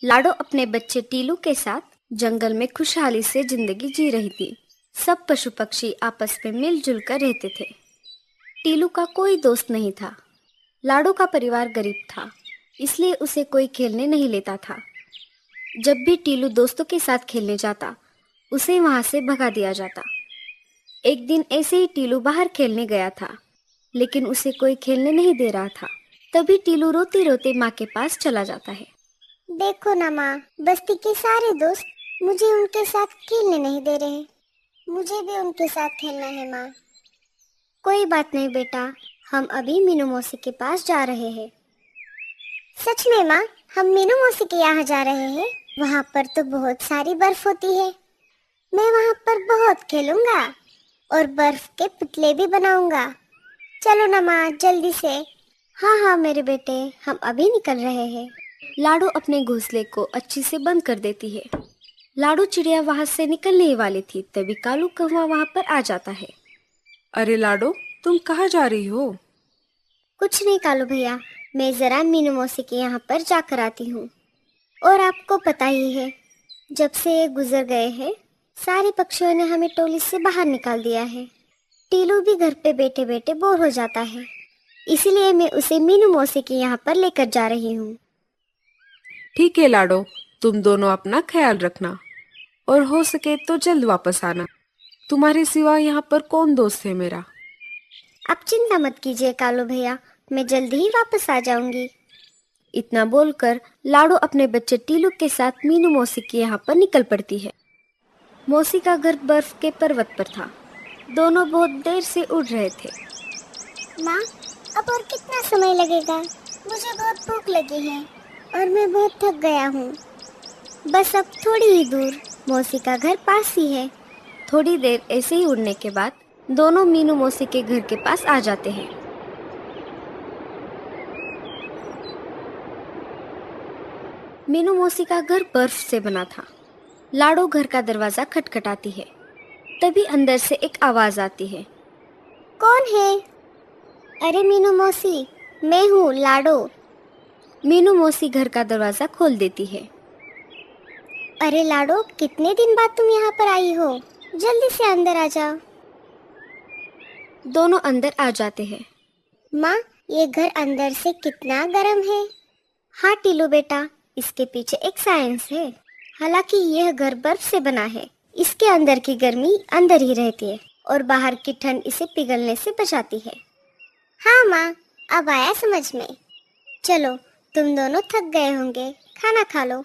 लाडो अपने बच्चे टीलू के साथ जंगल में खुशहाली से जिंदगी जी रही थी। सब पशु पक्षी आपस में मिलजुल कर रहते थे। टीलू का कोई दोस्त नहीं था। लाडो का परिवार गरीब था, इसलिए उसे कोई खेलने नहीं लेता था। जब भी टीलू दोस्तों के साथ खेलने जाता, उसे वहां से भगा दिया जाता। एक दिन ऐसे ही टीलू बाहर खेलने गया था, लेकिन उसे कोई खेलने नहीं दे रहा था। तभी टीलू रोते रोते माँ के पास चला जाता है। देखो ना माँ, बस्ती के सारे दोस्त मुझे उनके साथ खेलने नहीं दे रहे। मुझे भी उनके साथ खेलना है माँ। कोई बात नहीं बेटा, हम अभी मीनू मौसी के पास जा रहे हैं। सच में माँ, हम मीनू मौसी के यहाँ जा रहे हैं। वहाँ पर तो बहुत सारी बर्फ होती है। मैं वहाँ पर बहुत खेलूंगा और बर्फ के पुतले भी बनाऊंगा। चलो ना माँ, जल्दी से। हाँ हाँ मेरे बेटे, हम अभी निकल रहे हैं। लाडो अपने घोंसले को अच्छी से बंद कर देती है। लाडो चिड़िया वहां से निकलने ही वाली थी, तभी कालू कौवा वहां पर आ जाता है। अरे लाडो, तुम कहाँ जा रही हो? कुछ नहीं कालू भैया, मैं जरा मीनू मौसी के यहाँ पर जाकर आती हूँ। और आपको पता ही है, जब से ये गुजर गए हैं, सारे पक्षियों ने हमें टोली से बाहर निकाल दिया है। टीलू भी घर पे बैठे बैठे बोर हो जाता है, इसीलिए मैं उसे मीनू मौसी के यहाँ पर लेकर जा रही हूँ। ठीक है लाडो, तुम दोनों अपना ख्याल रखना और हो सके तो जल्द वापस आना। तुम्हारे सिवा यहाँ पर कौन दोस्त है मेरा? आप चिंता मत कीजिए कालू भैया, मैं जल्दी ही वापस आ जाऊंगी। इतना बोलकर लाडो अपने बच्चे टीलू के साथ मीनू मौसी के यहाँ पर निकल पड़ती है। मौसी का घर बर्फ के पर्वत पर था। दोनों बहुत देर से उड़ रहे थे। माँ, अब और कितना समय लगेगा? मुझे बहुत भूख लगी है और मैं बहुत थक गया हूँ। बस अब थोड़ी ही दूर, मौसी का घर पास ही है। थोड़ी देर ऐसे ही उड़ने के बाद दोनों मीनू मौसी के घर के पास आ जाते हैं। मीनू मौसी का घर बर्फ से बना था। लाडो घर का दरवाजा खटखटाती है। तभी अंदर से एक आवाज आती है। कौन है? अरे मीनू मौसी, मैं हूँ लाडो। मीनू मौसी घर का दरवाजा खोल देती है। अरे लाडो, कितने दिन बाद तुम यहाँ पर आई हो? जल्दी से अंदर आ जाओ। दोनों अंदर आ जाते हैं। माँ, ये घर अंदर से कितना गर्म है। हाँ टीलू बेटा, इसके पीछे एक साइंस है। हालांकि यह घर बर्फ से बना है, इसके अंदर की गर्मी अंदर ही रहती है और बाहर की ठंड इसे पिघलने से बचाती है। हाँ माँ, अब आया समझ में। चलो, तुम दोनों थक गए होंगे, खाना खा लो।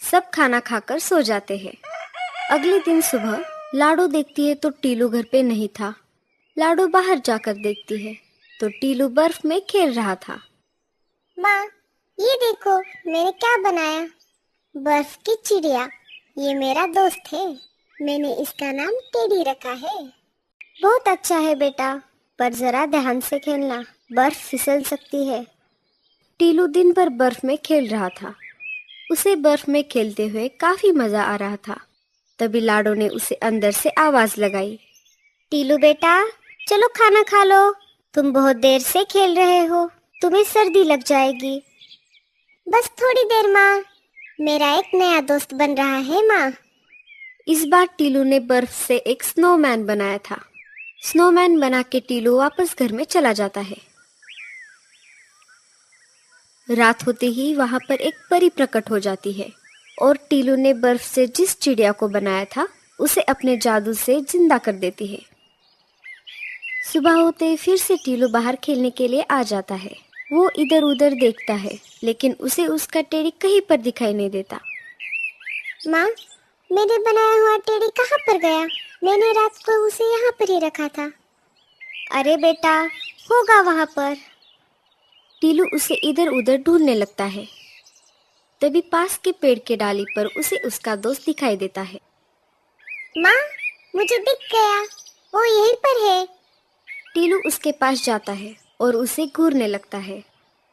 सब खाना खाकर सो जाते हैं। अगले दिन सुबह लाडो देखती है तो टीलू घर पे नहीं था। लाडो बाहर जाकर देखती है तो टीलू बर्फ में खेल रहा था। माँ, ये देखो मैंने क्या बनाया। बर्फ की चिड़िया। ये मेरा दोस्त है। मैंने इसका नाम टेडी रखा है। बहुत अच्छा है बेटा, पर जरा ध्यान से खेलना, बर्फ फिसल सकती है। टीलू दिन भर बर्फ में खेल रहा था। उसे बर्फ में खेलते हुए काफी मजा आ रहा था। तभी लाडो ने उसे अंदर से आवाज लगाई। टीलू बेटा, चलो खाना खा लो। तुम बहुत देर से खेल रहे हो, तुम्हें सर्दी लग जाएगी। बस थोड़ी देर माँ, मेरा एक नया दोस्त बन रहा है माँ। इस बार टीलू ने बर्फ से एक स्नोमैन बनाया था। स्नोमैन बना के टीलू वापस घर में चला जाता है। रात होते ही वहां पर एक परी प्रकट हो जाती है और टीलू ने बर्फ से जिस चिड़िया को बनाया था उसे अपने जादू से जिंदा कर देती है। सुबह होते ही फिर से टीलू बाहर खेलने के लिए आ जाता है। वो इधर उधर देखता है, लेकिन उसे उसका टेडी कहीं पर दिखाई नहीं देता। माँ, मेरे बनाया हुआ टेडी कहाँ पर गया? मैंने रात को उसे यहाँ पर ही रखा था। अरे बेटा, होगा वहां पर। टीलू उसे इधर उधर ढूंढने लगता है। तभी पास के पेड़ के डाली पर उसे उसका दोस्त दिखाई देता है। माँ, मुझे दिख गया, वो यहीं पर है। टीलू उसके पास जाता है और उसे घूरने लगता है।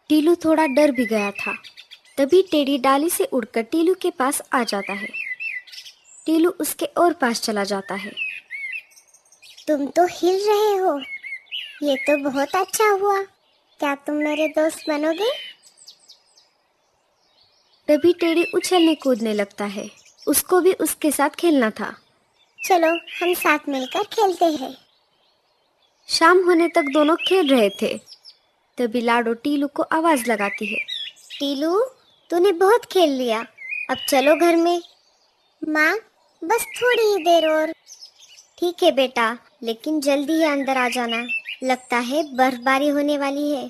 टीलू थोड़ा डर भी गया था। तभी टेडी डाली से उड़कर टीलू के पास आ जाता है। टीलू उसके और पास चला जाता है। तुम तो हिल रहे हो, ये तो बहुत अच्छा हुआ। क्या तुम मेरे दोस्त बनोगे? तभी टेडी उछलने कूदने लगता है। उसको भी उसके साथ खेलना था। चलो हम साथ मिलकर खेलते हैं। शाम होने तक दोनों खेल रहे थे। तभी लाडो टीलू को आवाज लगाती है। टीलू, तूने बहुत खेल लिया, अब चलो घर में। माँ, बस थोड़ी ही देर और। ठीक है बेटा, लेकिन जल्दी ही अंदर आ जाना, लगता है बर्फबारी होने वाली है।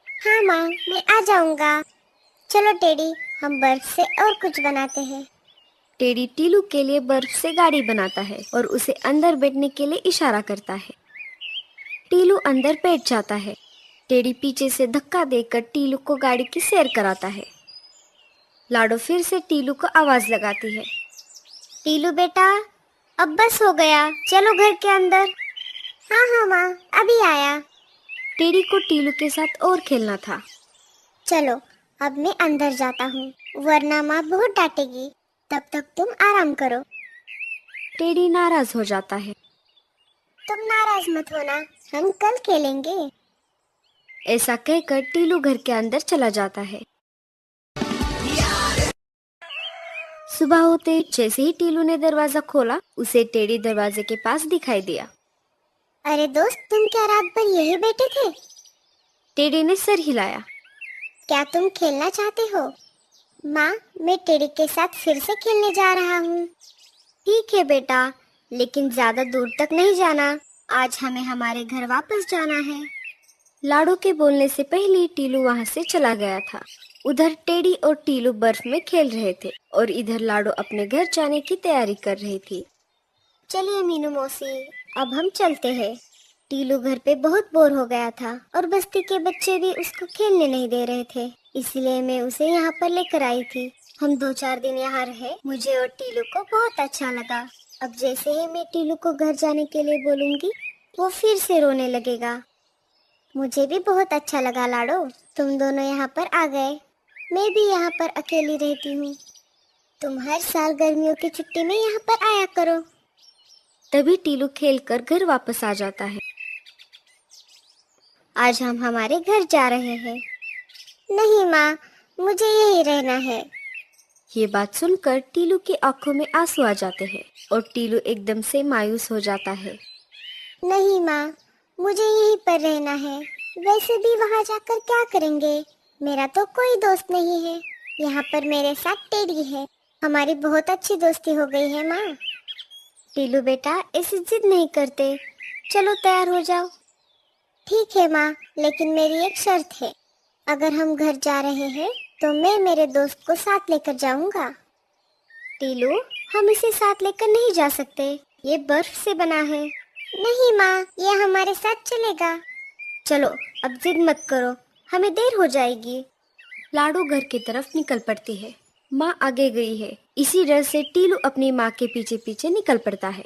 हाँ माँ, मैं आ जाऊंगा। चलो टेडी, हम बर्फ से और कुछ बनाते हैं। टेडी टीलू के लिए बर्फ से गाड़ी बनाता है और उसे अंदर बैठने के लिए इशारा करता है। टीलू अंदर बैठ जाता है। टेडी पीछे से धक्का देकर टीलू को गाड़ी की सैर कराता है। लाडो फिर से टीलू को आवाज लगाती है। टीलू बेटा, अब बस हो गया, चलो घर के अंदर। हाँ हाँ माँ, अभी आया। टेडी को टीलू के साथ और खेलना था। चलो अब मैं अंदर जाता हूँ, वरना माँ बहुत डांटेगी। तब तक तुम आराम करो। टेडी नाराज हो जाता है। तुम नाराज मत होना, हम कल खेलेंगे। ऐसा कहकर टीलू घर के अंदर चला जाता है। सुबह होते जैसे ही टीलू ने दरवाजा खोला, उसे टेडी दरवाजे के पास दिखाई दिया। अरे दोस्त, तुम क्या रात भर यही बैठे थे? टेडी ने सर हिलाया। क्या तुम खेलना चाहते हो? माँ, मैं टेडी के साथ फिर से खेलने जा रहा हूँ। ठीक है बेटा, लेकिन ज्यादा दूर तक नहीं जाना, आज हमें हमारे घर वापस जाना है। लाडो के बोलने से पहले टीलू वहाँ से चला गया था। उधर टेडी और टीलू बर्फ में खेल रहे थे और इधर लाडो अपने घर जाने की तैयारी कर रही थी। चलिए मीनू मौसी, अब हम चलते हैं। टीलू घर पे बहुत बोर हो गया था और बस्ती के बच्चे भी उसको खेलने नहीं दे रहे थे, इसलिए मैं उसे यहाँ पर लेकर आई थी। हम 2-4 दिन यहाँ रहे, मुझे और टीलू को बहुत अच्छा लगा। अब जैसे ही मैं टीलू को घर जाने के लिए बोलूँगी, वो फिर से रोने लगेगा। मुझे भी बहुत अच्छा लगा लाडो, तुम दोनों यहाँ पर आ गए। मैं भी यहाँ पर अकेली रहती हूँ। तुम हर साल गर्मियों की छुट्टी में यहाँ पर आया करो। तभी टीलू खेलकर घर वापस आ जाता है। आज हम हमारे घर जा रहे हैं। नहीं माँ, मुझे यही रहना है। ये बात सुनकर टीलू की आंखों में आंसू आ जाते हैं और टीलू एकदम से मायूस हो जाता है। नहीं माँ, मुझे यहीं पर रहना है। वैसे भी वहाँ जाकर क्या करेंगे? मेरा तो कोई दोस्त नहीं है। यहाँ पर मेरे साथ टेडी है, हमारी बहुत अच्छी दोस्ती हो गई है माँ। टीलू बेटा, ऐसी जिद नहीं करते, चलो तैयार हो जाओ। ठीक है माँ, लेकिन मेरी एक शर्त है। अगर हम घर जा रहे हैं तो मैं मेरे दोस्त को साथ लेकर जाऊंगा। टीलू, हम इसे साथ लेकर नहीं जा सकते, ये बर्फ से बना है। नहीं माँ, ये हमारे साथ चलेगा। चलो अब जिद मत करो, हमें देर हो जाएगी। लाडो घर की तरफ निकल पड़ती है। माँ आगे गई है, इसी डर से टीलू अपनी माँ के पीछे पीछे निकल पड़ता है।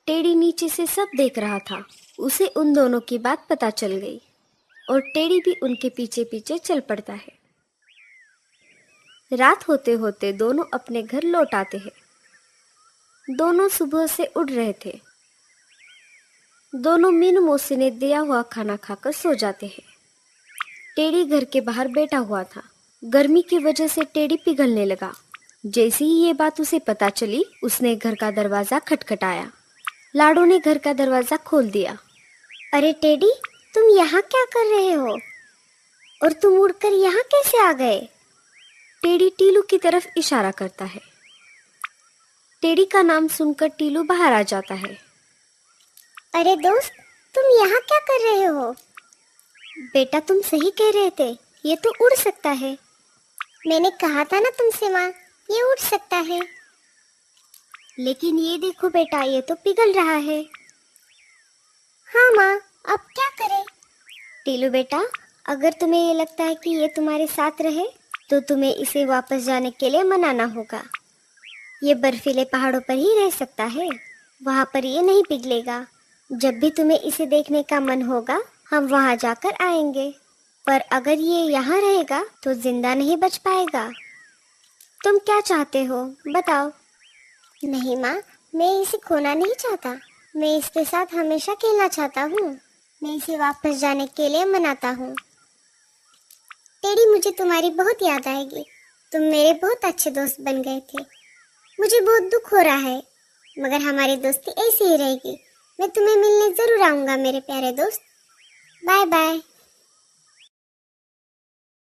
टेडी नीचे से सब देख रहा था। उसे उन दोनों की बात पता चल गई और टेडी भी उनके पीछे पीछे चल पड़ता है। रात होते होते दोनों अपने घर लौट आते हैं। दोनों सुबह से उड़ रहे थे। दोनों मीनू मौसी ने दिया हुआ खाना खाकर सो जाते हैं। टेडी घर के बाहर बैठा हुआ था। गर्मी की वजह से टेडी पिघलने लगा। जैसे ही ये बात उसे पता चली, उसने घर का दरवाजा खटखटाया। लाडो ने घर का दरवाजा खोल दिया। अरे टेडी, तुम यहाँ क्या कर रहे हो? और तुम उड़कर यहाँ कैसे आ गए? टेडी टीलू की तरफ इशारा करता है। टेडी का नाम सुनकर टीलू बाहर आ जाता है। अरे दोस्त, तुम यहाँ क्या कर रहे हो? बेटा, तुम सही कह रहे थे, ये तो उड़ सकता है। मैंने कहा था ना तुमसे माँ, ये उड़ सकता है। लेकिन ये देखो बेटा, ये तो पिघल रहा है। हाँ माँ, अब क्या करें? टीलू बेटा, अगर तुम्हें ये लगता है कि ये तुम्हारे साथ रहे, तो तुम्हें इसे वापस जाने के लिए मनाना होगा। ये बर्फीले पहाड़ों पर ही रह सकता है, वहाँ पर ये नहीं पिघलेगा। जब भी तुम्हें इसे देखने का मन होगा, हम वहाँ जाकर आएंगे। पर अगर ये यहाँ रहेगा तो जिंदा नहीं बच पाएगा। तुम क्या चाहते हो, बताओ? नहीं माँ, मैं इसे खोना नहीं चाहता। मैं इसके साथ हमेशा खेलना चाहता हूँ। मैं इसे वापस जाने के लिए मनाता हूँ। टेडी, मुझे तुम्हारी बहुत याद आएगी। तुम मेरे बहुत अच्छे दोस्त बन गए थे। मुझे बहुत दुख हो रहा है, मगर हमारी दोस्ती ऐसी ही रहेगी। मैं तुम्हें मिलने जरूर आऊंगा मेरे प्यारे दोस्त। Bye bye.